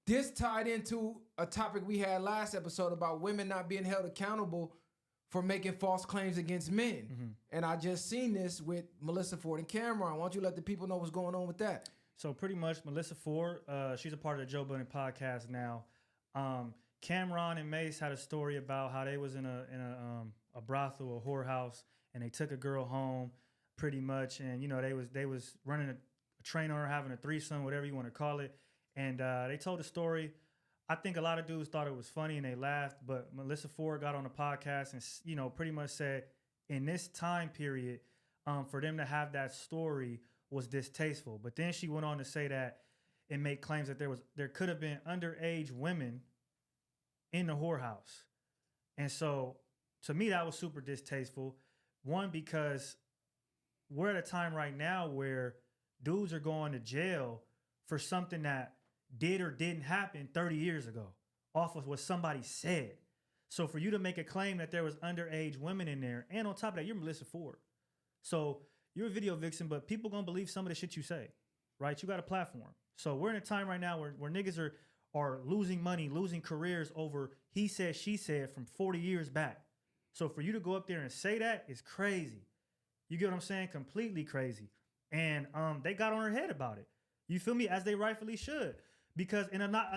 this tied into a topic we had last episode about women not being held accountable for making false claims against men. Mm-hmm. And I just seen this with Melissa Ford and Cameron. Why don't you let the people know what's going on with that? So pretty much Melissa Ford, she's a part of the Joe Budden podcast now. Cameron and Mace had a story about how they was in a brothel, a whorehouse, and they took a girl home pretty much. And, you know, they was running a train on her, having a threesome, whatever you want to call it. And they told the story. I think a lot of dudes thought it was funny and they laughed, but Melissa Ford got on the podcast and, you know, pretty much said in this time period, for them to have that story was distasteful. But then she went on to say that and make claims that there could have been underage women in the whorehouse. And so to me, that was super distasteful. One, because we're at a time right now where dudes are going to jail for something that did or didn't happen 30 years ago off of what somebody said. So for you to make a claim that there was underage women in there, and on top of that, you're Melissa Ford. So you're a video vixen, but people gonna believe some of the shit you say, right? You got a platform. So we're in a time right now where niggas are losing money, losing careers over he said, she said from 40 years back. So for you to go up there and say that is crazy. You get what I'm saying? Completely crazy. And they got on her head about it. You feel me? As they rightfully should. Because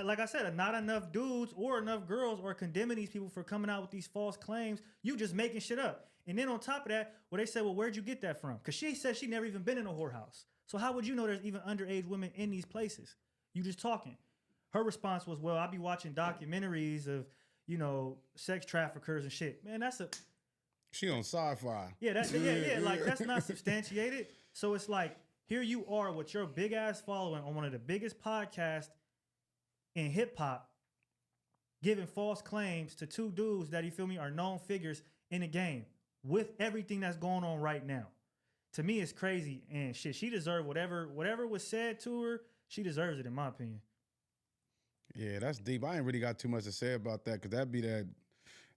like I said, not enough dudes or enough girls are condemning these people for coming out with these false claims. You just making shit up. And then on top of that, they say, well, where'd you get that from? Because she said she never even been in a whorehouse. So how would you know there's even underage women in these places? You just talking. Her response was, well, I be watching documentaries of, you know, sex traffickers and shit. Man, she on sci-fi. Yeah, like that's not substantiated. So it's like, here you are with your big ass following on one of the biggest podcasts in hip hop, giving false claims to two dudes that, you feel me, are known figures in the game with everything that's going on right now. To me, it's crazy, and shit, she deserved whatever was said to her. She deserves it, in my opinion. Yeah, that's deep. I ain't really got too much to say about that, because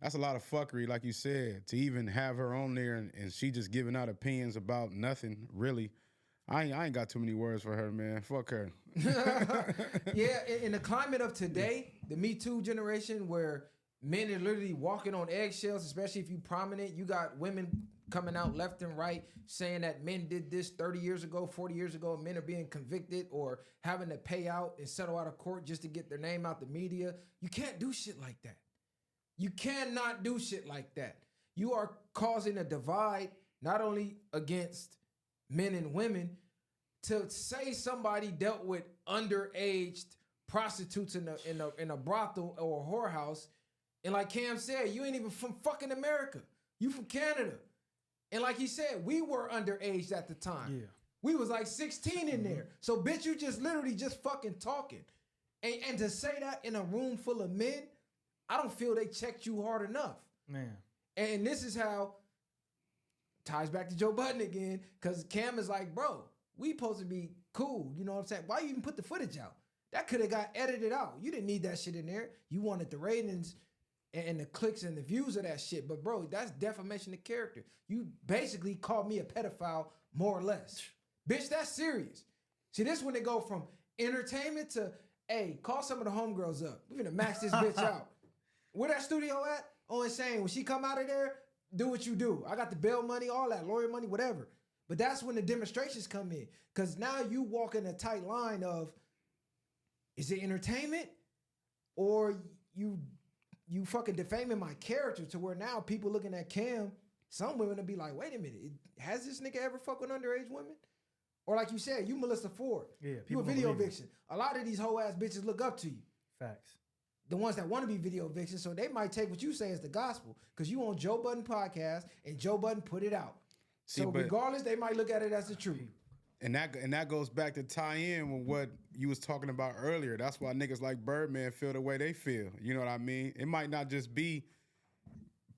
that's a lot of fuckery, like you said, to even have her on there and she just giving out opinions about nothing, really. I ain't got too many words for her, man. Fuck her. Yeah, in the climate of today, the Me Too generation, where men are literally walking on eggshells, especially if you prominent, you got women coming out left and right saying that men did this 30 years ago, 40 years ago, and men are being convicted or having to pay out and settle out of court just to get their name out the media. You can't do shit like that. You cannot do shit like that. You are causing a divide, not only against men and women. To say somebody dealt with underage prostitutes in a brothel or a whorehouse, and like Cam said, you ain't even from fucking America. You from Canada. And like he said, we were underage at the time. Yeah. We was like 16 in there. So bitch, you just literally just fucking talking. And to say that in a room full of men, I don't feel they checked you hard enough. Man. And this is how, ties back to Joe Budden again, because Cam is like, bro, we supposed to be cool. You know what I'm saying? Why you even put the footage out? That could have got edited out. You didn't need that shit in there. You wanted the ratings and the clicks and the views of that shit. But bro, that's defamation of character. You basically called me a pedophile, more or less. Bitch, that's serious. See, this when they go from entertainment to, hey, call some of the homegirls up. We're gonna max this bitch out. Where that studio at? Oh, insane. When she come out of there, do what you do. I got the bail money, all that, lawyer money, whatever. But that's when the demonstrations come in. Because now you walk in a tight line of, is it entertainment? Or you fucking defaming my character to where now people looking at Cam, some women will be like, wait a minute, has this nigga ever fucked with underage women? Or like you said, you Melissa Ford. Yeah, you a video vixen. A lot of these whole ass bitches look up to you. Facts. The ones that want to be video vixens, so they might take what you say as the gospel because you on Joe Budden podcast and Joe Budden put it out. So regardless, they might look at it as the truth. And that goes back to tie in with what you was talking about earlier. That's why niggas like Birdman feel the way they feel. You know what I mean? It might not just be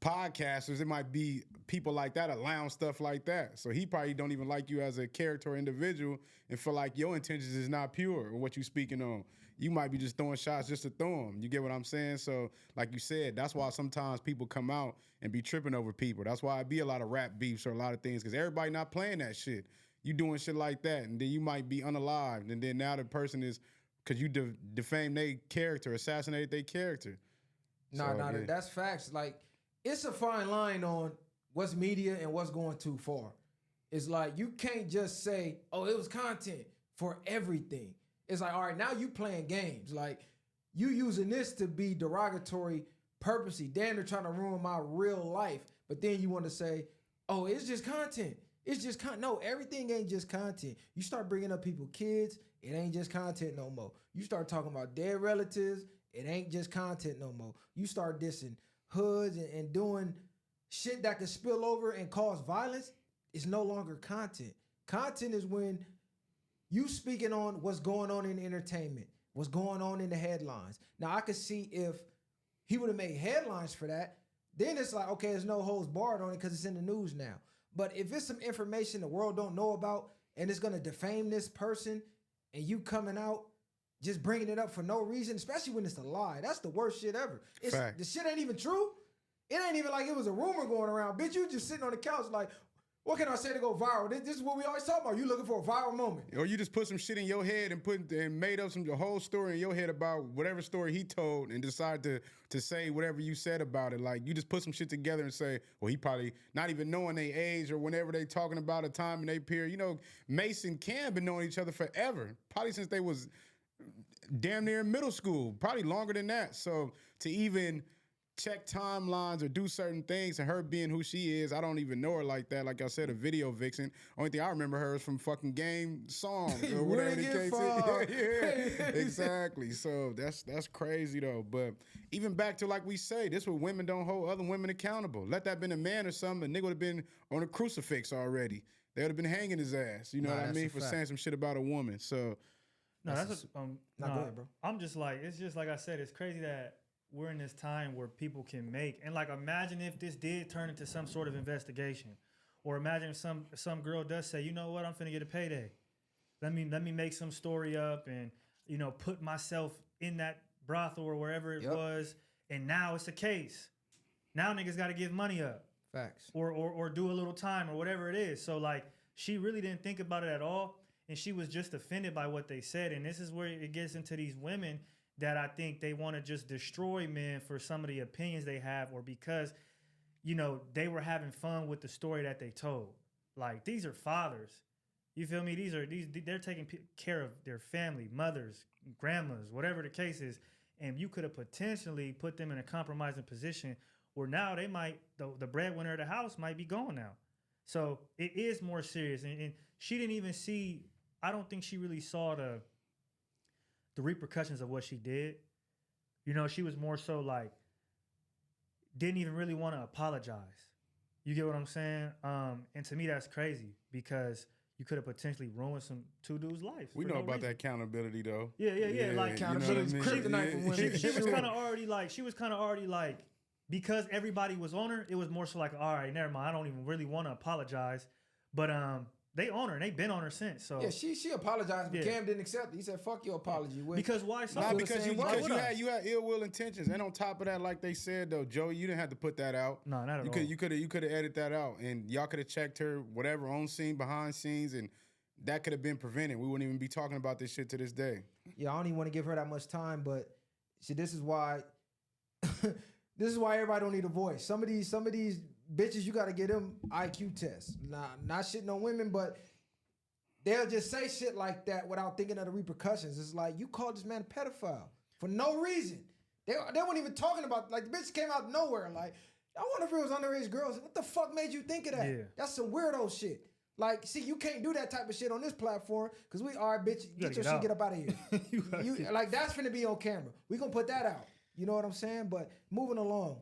podcasters. It might be people like that allowing stuff like that. So he probably don't even like you as a character or individual and feel like your intentions is not pure or what you speaking on. You might be just throwing shots just to throw them. You get what I'm saying? So like you said, that's why sometimes people come out and be tripping over people. That's why it be a lot of rap beefs or a lot of things because everybody not playing that shit. You doing shit like that and then you might be unalived and then now the person is because you defame their character, assassinated their character. That's facts. Like, it's a fine line on what's media and what's going too far. It's like, you can't just say, oh, it was content for everything. It's like, all right, now you playing games. Like, you using this to be derogatory purposely. Damn, they're trying to ruin my real life. But then you want to say, oh, it's just content. It's just no, everything ain't just content. You start bringing up people's kids, it ain't just content no more. You start talking about dead relatives, it ain't just content no more. You start dissing hoods and doing shit that could spill over and cause violence, it's no longer content. Content is when you speaking on what's going on in entertainment, what's going on in the headlines. Now, I could see if he would have made headlines for that, then it's like, okay, there's no holds barred on it because it's in the news now. But if it's some information the world don't know about and it's going to defame this person and you coming out just bringing it up for no reason, especially when it's a lie, that's the worst shit ever. The shit ain't even true. It ain't even like it was a rumor going around. Bitch, you just sitting on the couch like, what can I say to go viral? This is what we always talk about. You looking for a viral moment. Or you just put some shit in your head and made up the whole story in your head about whatever story he told and decided to say whatever you said about it. Like, you just put some shit together and say, well, he probably not even knowing their age or whenever they talking about a time in their period. You know, Mace and Cam been knowing each other forever. Probably since they was damn near in middle school. Probably longer than that. So to even check timelines or do certain things, and her being who she is, I don't even know her like that. Like I said, a video vixen. Only thing I remember her is from fucking Game songs or whatever the case is. Yeah, exactly. So that's crazy though. But even back to, like we say, this where women don't hold other women accountable. Let that been a man or something, a nigga would have been on a crucifix already. They would have been hanging his ass. You know what I mean? For saying some shit about a woman. So go ahead, bro. I'm just like, it's just like I said, it's crazy that we're in this time where people can make, and like, imagine if this did turn into some sort of investigation, or imagine if some girl does say, you know what, I'm finna get a payday. Let me make some story up and, you know, put myself in that brothel or wherever it was, and now it's a case. Now niggas got to give money up. Facts. Or do a little time or whatever it is. So like, she really didn't think about it at all, and she was just offended by what they said. And this is where it gets into these women that I think they want to just destroy men for some of the opinions they have, or because, you know, they were having fun with the story that they told. Like, these are fathers. You feel me? They're taking care of their family, mothers, grandmas, whatever the case is. And you could have potentially put them in a compromising position where now they might, the breadwinner of the house might be gone now. So it is more serious. And she didn't even see, I don't think she really saw the repercussions of what she did. You know, she was more so like, didn't even really want to apologize. You get what I'm saying? And to me, that's crazy because you could have potentially ruined two dudes' lives. We know about that accountability though. Yeah. Like, accountability is kryptonite for women. She was kind of already like, because everybody was on her, it was more so like, all right, never mind. I don't even really want to apologize. But they own her, and they've been on her since. So yeah, she apologized, but Cam didn't accept it. He said, "Fuck your apology." Because why? Because you had ill will intentions, and on top of that, like they said though, Joey, you didn't have to put that out. No, not at all. You could have edited that out, and y'all could have checked her whatever on scene, behind scenes, and that could have been prevented. We wouldn't even be talking about this shit to this day. Yeah, I don't even want to give her that much time, but see, this is why. This is why everybody don't need a voice. Some of these bitches, you got to get them IQ tests. Not shitting on women, but they'll just say shit like that without thinking of the repercussions. It's like, you called this man a pedophile for no reason. They weren't even talking about, like, the bitch came out of nowhere. Like, I wonder if it was underage girls. What the fuck made you think of that? Yeah. That's some weirdo shit. Like, see, you can't do that type of shit on this platform because we are, bitch, get your shit, get up out of here. Like, that's finna be on camera. We gonna put that out. You know what I'm saying? But moving along.